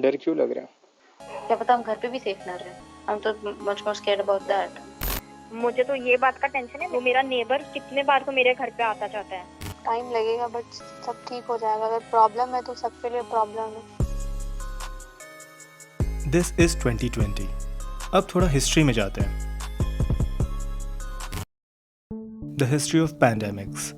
डर क्यों लग रहा है? क्या पता हम घर पे भी सेफ ना रहे। I'm तो much more scared about that. मुझे तो ये बात का टेंशन है, वो मेरा नेबर कितने बार तो मेरे घर पे आता जाता है। टाइम लगेगा बट सब ठीक हो जाएगा। अगर प्रॉब्लम है तो सबके लिए प्रॉब्लम है। This is 2020. अब थोड़ा हिस्ट्री में जाते हैं। The history of pandemics.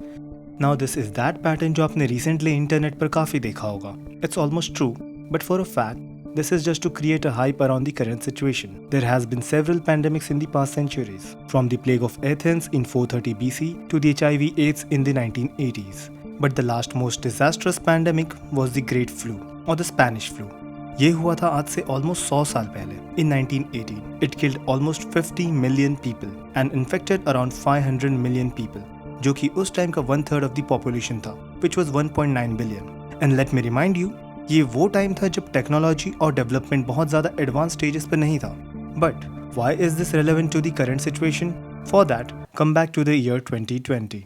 Now this is that pattern जो आपने recently इंटरनेट पर काफ़ी देखा होगा. It's almost true, but for a fact, this is just to create a hype around the current situation. There has been several pandemics in the past centuries, from the plague of Athens in 430 BC to the HIV/AIDS in the 1980s. But the last most disastrous pandemic was the Great Flu or the Spanish flu. ये हुआ था आज से almost 100 साल पहले, in 1918. It killed almost 50 million people and infected around 500 million people, जो कि उस टाइम का 1/3 of the population था, which was 1.9 billion. And let me remind you, ये वो टाइम था जब टेक्नोलॉजी और डेवलपमेंट बहुत ज़्यादा एडवांस स्टेजेस पर नहीं था. But why is this relevant to the current situation? For that, come back to the year 2020.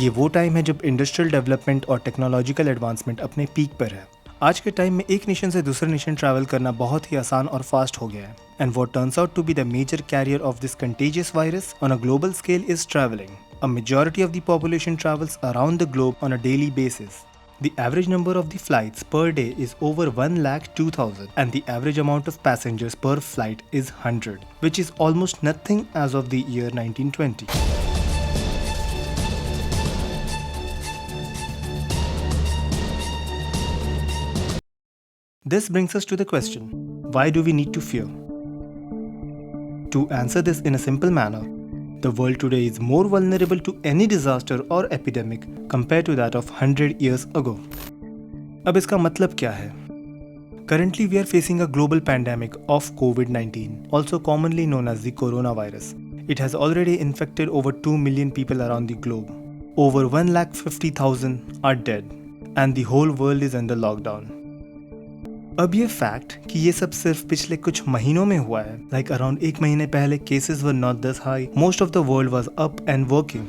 ये वो टाइम है जब इंडस्ट्रियल डेवलपमेंट और टेक्नोलॉजिकल एडवांसमेंट अपने पीक पर है. आज के टाइम में एक नेशन से दूसरे नेशन ट्रैवल करना बहुत ही आसान और फास्ट हो गया है. And what turns out to be the major carrier of this contagious virus on a global scale is travelling. A majority of the population travels around the globe on a daily basis. The average number of the flights per day is over 1,02,000 and the average amount of passengers per flight is 100, which is almost nothing as of the year 1920. This brings us to the question, why do we need to fear? To answer this in a simple manner, the world today is more vulnerable to any disaster or epidemic compared to that of 100 years ago. अब इसका मतलब क्या है? Currently we are facing a global pandemic of COVID-19, also commonly known as the coronavirus. It has already infected over 2 million people around the globe. Over 1,50,000 are dead and the whole world is under lockdown. अब ये fact कि ये सब सिर्फ पिछले कुछ महीनों में हुआ है, लाइक अराउंड 1 महीने पहले cases were not this high, most of the world was up and working.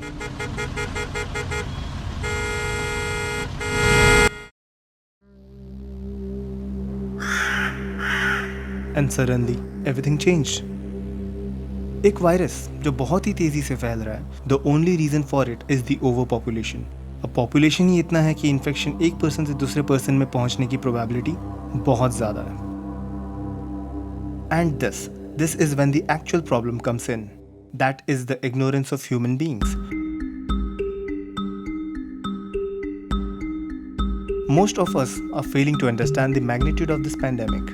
And suddenly everything changed. एक वायरस जो बहुत ही तेजी से फैल रहा है, the only reason for it is the over population. अब पॉपुलेशन ही इतना है कि इन्फेक्शन एक पर्सन से दूसरे पर्सन में पहुंचने की प्रोबेबिलिटी बहुत ज़्यादा है. And this is when the actual problem comes in. That is the ignorance of human beings. Most of us are failing to understand the magnitude of this pandemic.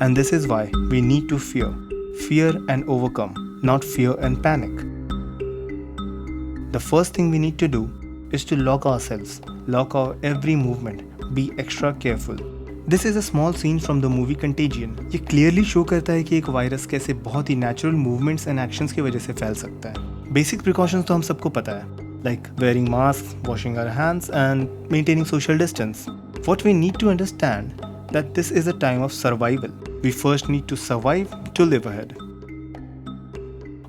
And this is why we need to fear and overcome, not fear and panic. The first thing we need to do is to lock ourselves, lock our every movement, be extra careful. This is a small scene from the movie Contagion. ये clearly show करता है कि एक virus कैसे बहुत ही natural movements and actions की वजह से फैल सकता है. Basic precautions तो हम सबको पता है, like wearing masks, washing our hands and maintaining social distance. What we need to understand that this is a time of survival. We first need to survive to live ahead.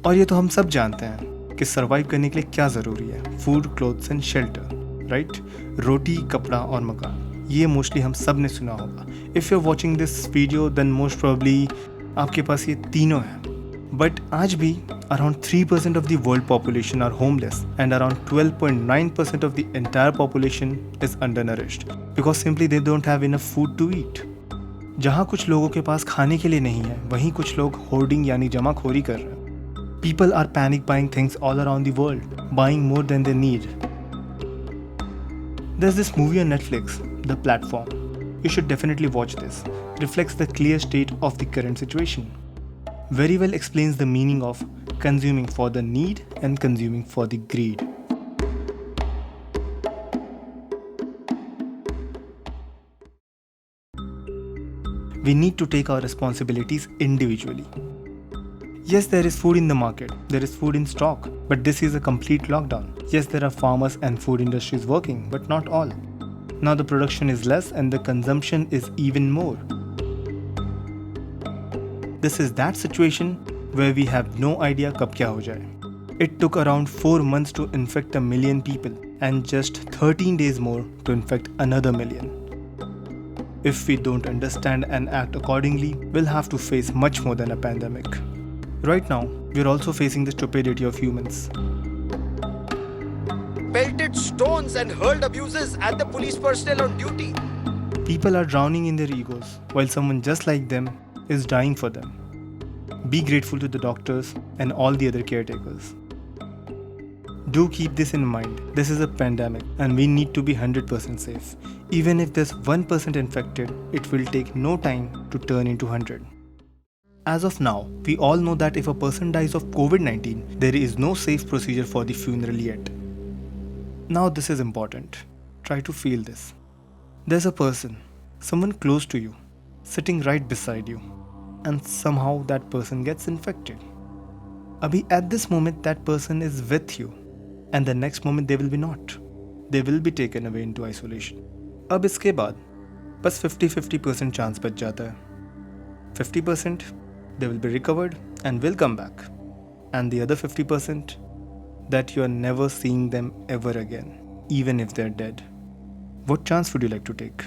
और ये तो हम सब जानते हैं कि सर्वाइव करने के लिए क्या ज़रूरी है. Food, clothes and shelter, right? रोटी, कपड़ा और मकान, ये मोस्टली हम सब ने सुना होगा. If you are watching this video then most probably आपके पास ये तीनों हैं. बट आज भी around 3% of the world population are homeless and around 12.9% of the entire population is undernourished because simply they don't have enough food to eat. जहाँ कुछ लोगों के पास खाने के लिए नहीं है, वहीं कुछ लोग होर्डिंग यानी जमाखोरी कर रहे हैं. People are panic buying things all around the world, buying more than they need. There's this movie on Netflix, The Platform. You should definitely watch this. It reflects the clear state of the current situation. Very well explains the meaning of consuming for the need and consuming for the greed. We need to take our responsibilities individually. Yes, there is food in the market, there is food in stock, but this is a complete lockdown. Yes, there are farmers and food industries working, but not all. Now the production is less and the consumption is even more. This is that situation where we have no idea कब क्या हो जाए. It took around 4 months to infect 1 million people and just 13 days more to infect another million. If we don't understand and act accordingly, we'll have to face much more than a pandemic. Right now, we're also facing the stupidity of humans. Pelted stones and hurled abuses at the police personnel on duty. People are drowning in their egos while someone just like them is dying for them. Be grateful to the doctors and all the other caretakers. Do keep this in mind. This is a pandemic and we need to be 100% safe. Even if there's 1% infected, it will take no time to turn into 100. As of now, we all know that if a person dies of COVID-19, there is no safe procedure for the funeral yet. Now this is important. Try to feel this. There's a person, someone close to you, sitting right beside you, and somehow that person gets infected. Abhi, at this moment that person is with you, and the next moment they will be not. They will be taken away into isolation. अब इसके बाद बस 50-50% chance बच जाता है. 50% they will be recovered and will come back, and the other 50% that you are never seeing them ever again, even if they're dead. What chance would you like to take?